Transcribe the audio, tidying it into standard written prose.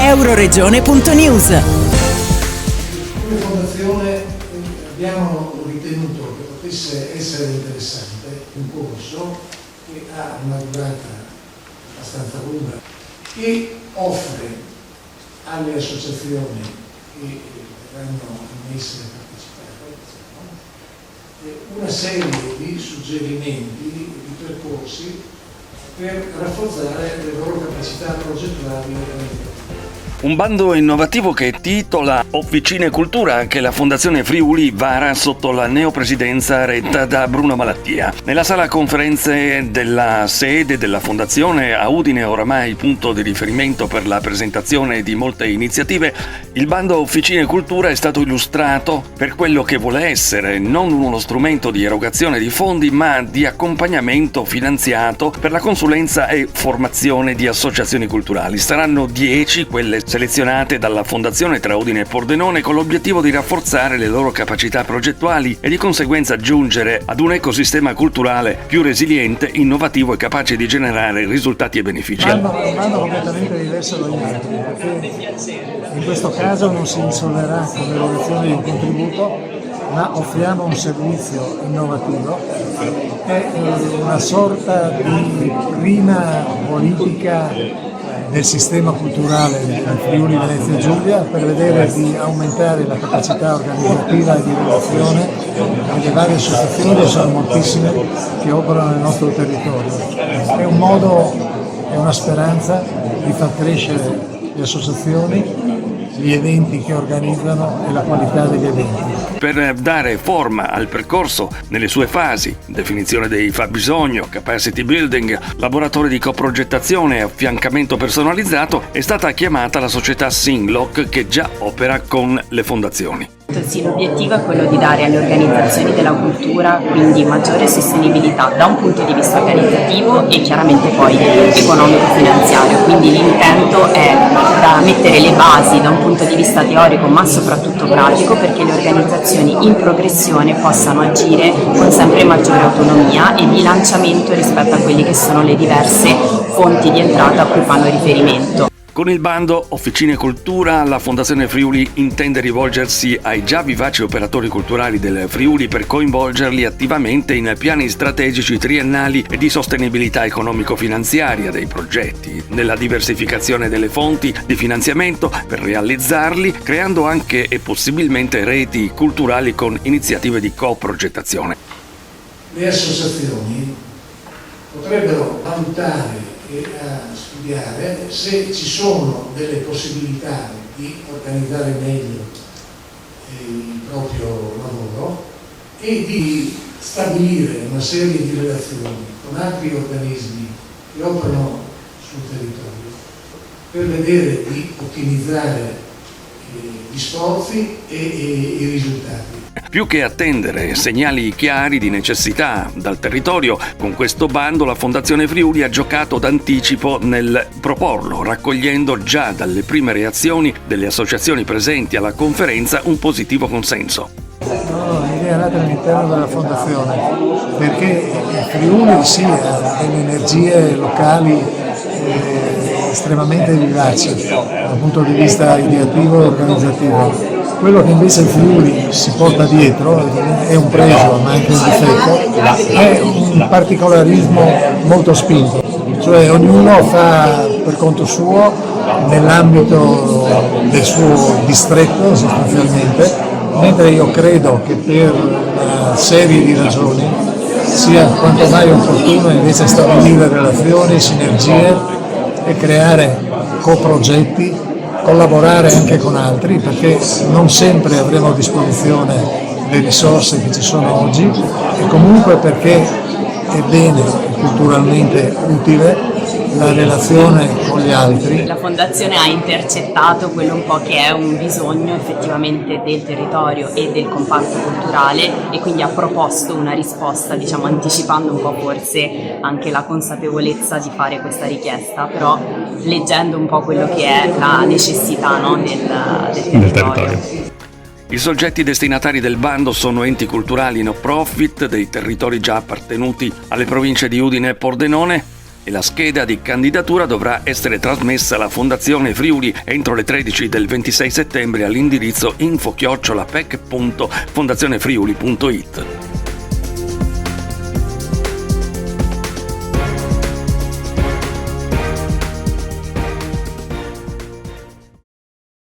Euroregione.news. Come fondazione abbiamo ritenuto che potesse essere interessante un corso che ha una durata abbastanza lunga e offre alle associazioni che verranno ammesse a partecipare una serie di suggerimenti, di percorsi per rafforzare le loro capacità progettuali e organizzative. Un bando innovativo che titola Officine Cultura, che la Fondazione Friuli vara sotto la neopresidenza retta da Bruno Malattia. Nella sala conferenze della sede della Fondazione, a Udine, oramai punto di riferimento per la presentazione di molte iniziative, il bando Officine Cultura è stato illustrato per quello che vuole essere, non uno strumento di erogazione di fondi, ma di accompagnamento finanziato per la consulenza e formazione di associazioni culturali. Saranno 10 quelle selezionate dalla Fondazione tra Udine e Pordenone con l'obiettivo di rafforzare le loro capacità progettuali e di conseguenza giungere ad un ecosistema culturale più resiliente, innovativo e capace di generare risultati e benefici. È un bando completamente diverso dagli altri, perché in questo caso non si risolverà con l'erogazione di un contributo, ma offriamo un servizio innovativo. È una sorta di prima politica del sistema culturale del Friuli Venezia Giulia per vedere di aumentare la capacità organizzativa e di relazione delle varie associazioni, sono moltissime che operano nel nostro territorio. È un modo, è una speranza di far crescere le associazioni, gli eventi che organizzano e la qualità degli eventi. Per dare forma al percorso nelle sue fasi, definizione dei fabbisogno, capacity building, laboratorio di coprogettazione e affiancamento personalizzato, è stata chiamata la società Singlock che già opera con le fondazioni. Sì, l'obiettivo è quello di dare alle organizzazioni della cultura quindi maggiore sostenibilità da un punto di vista organizzativo e chiaramente poi economico-finanziario, quindi l'intento è da mettere le basi da un punto di vista teorico ma soprattutto pratico perché le organizzazioni in progressione possano agire con sempre maggiore autonomia e bilanciamento rispetto a quelle che sono le diverse fonti di entrata a cui fanno riferimento. Con il bando Officine Cultura, la Fondazione Friuli intende rivolgersi ai già vivaci operatori culturali del Friuli per coinvolgerli attivamente in piani strategici triennali e di sostenibilità economico-finanziaria dei progetti, nella diversificazione delle fonti di finanziamento per realizzarli, creando anche e possibilmente reti culturali con iniziative di coprogettazione. Le associazioni potrebbero valutare e studiare se ci sono delle possibilità di organizzare meglio il proprio lavoro e di stabilire una serie di relazioni con altri organismi che operano sul territorio per vedere di ottimizzare gli sforzi e i risultati. Più che attendere segnali chiari di necessità dal territorio, con questo bando la Fondazione Friuli ha giocato d'anticipo nel proporlo, raccogliendo già dalle prime reazioni delle associazioni presenti alla conferenza un positivo consenso. L'idea è nata all'interno della Fondazione, perché il Friuli sì ha delle energie locali estremamente vivaci dal punto di vista ideativo e organizzativo. Quello che invece il Friuli si porta dietro è un pregio ma anche un difetto, è un particolarismo molto spinto, cioè ognuno fa per conto suo nell'ambito del suo distretto sostanzialmente, mentre io credo che per una serie di ragioni sia quanto mai opportuno invece stabilire relazioni, sinergie e creare coprogetti, collaborare anche con altri perché non sempre avremo a disposizione le risorse che ci sono oggi e comunque perché è bene, culturalmente utile la relazione con gli altri. La Fondazione ha intercettato quello un po' che è un bisogno effettivamente del territorio e del comparto culturale e quindi ha proposto una risposta, diciamo anticipando un po' forse anche la consapevolezza di fare questa richiesta, però leggendo un po' quello che è la necessità, no, del territorio. I soggetti destinatari del bando sono enti culturali no profit dei territori già appartenuti alle province di Udine e Pordenone, e la scheda di candidatura dovrà essere trasmessa alla Fondazione Friuli entro le 13 del 26 settembre all'indirizzo info@pec.fondazionefriuli.it.